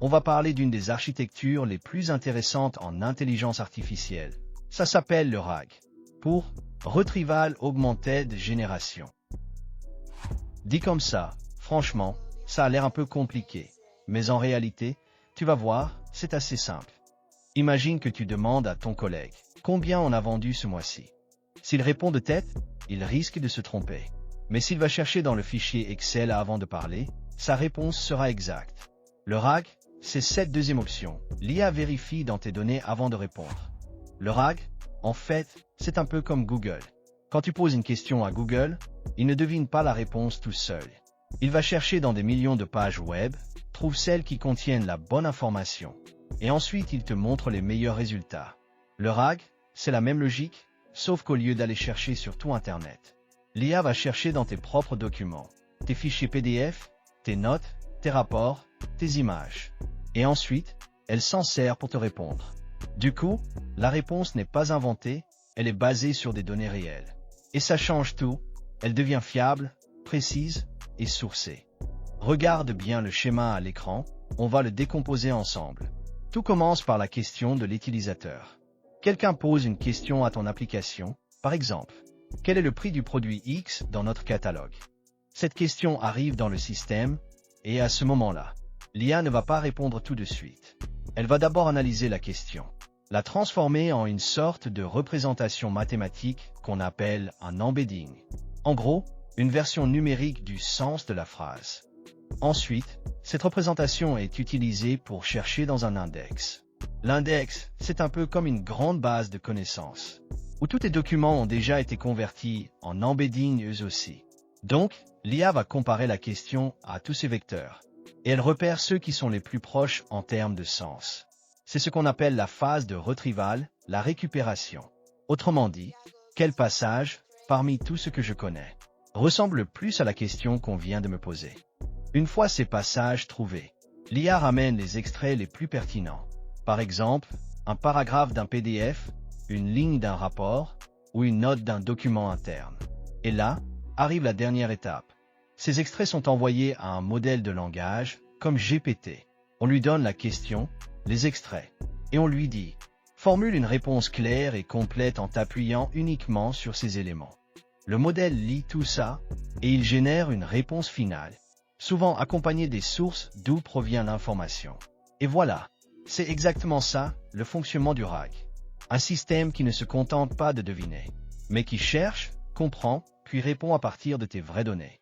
on va parler d'une des architectures les plus intéressantes en intelligence artificielle. Ça s'appelle le RAG, pour Retrieval Augmented Generation. Dit comme ça, franchement, ça a l'air un peu compliqué. Mais en réalité, tu vas voir, c'est assez simple. Imagine que tu demandes à ton collègue combien on a vendu ce mois-ci. S'il répond de tête, il risque de se tromper. Mais s'il va chercher dans le fichier Excel avant de parler, sa réponse sera exacte. Le RAG, c'est cette deuxième option. L'IA vérifie dans tes données avant de répondre. Le RAG, en fait, c'est un peu comme Google. Quand tu poses une question à Google, il ne devine pas la réponse tout seul. Il va chercher dans des millions de pages web, trouve celles qui contiennent la bonne information, et ensuite il te montre les meilleurs résultats. Le RAG, c'est la même logique, sauf qu'au lieu d'aller chercher sur tout Internet, l'IA va chercher dans tes propres documents, tes fichiers PDF, tes notes, tes rapports, tes images. Et ensuite, elle s'en sert pour te répondre. Du coup, la réponse n'est pas inventée, elle est basée sur des données réelles. Et ça change tout, elle devient fiable, précise et sourcée. Regarde bien le schéma à l'écran, on va le décomposer ensemble. Tout commence par la question de l'utilisateur. Quelqu'un pose une question à ton application, par exemple, quel est le prix du produit X dans notre catalogue? Cette question arrive dans le système, et à ce moment-là, l'IA ne va pas répondre tout de suite. Elle va d'abord analyser la question, la transformer en une sorte de représentation mathématique qu'on appelle un embedding. En gros, une version numérique du sens de la phrase. Ensuite, cette représentation est utilisée pour chercher dans un index. L'index, c'est un peu comme une grande base de connaissances, où tous tes documents ont déjà été convertis en embedding eux aussi. Donc, l'IA va comparer la question à tous ces vecteurs, et elle repère ceux qui sont les plus proches en termes de sens. C'est ce qu'on appelle la phase de retrieval, la récupération. Autrement dit, quel passage, parmi tout ce que je connais, ressemble le plus à la question qu'on vient de me poser. Une fois ces passages trouvés, l'IA ramène les extraits les plus pertinents. Par exemple, un paragraphe d'un PDF, une ligne d'un rapport ou une note d'un document interne. Et là, arrive la dernière étape. Ces extraits sont envoyés à un modèle de langage, comme GPT. On lui donne la question, les extraits, et on lui dit « Formule une réponse claire et complète en t'appuyant uniquement sur ces éléments ». Le modèle lit tout ça, et il génère une réponse finale, souvent accompagnée des sources d'où provient l'information. Et voilà, c'est exactement ça, le fonctionnement du RAG. Un système qui ne se contente pas de deviner, mais qui cherche, comprend, puis répond à partir de tes vraies données.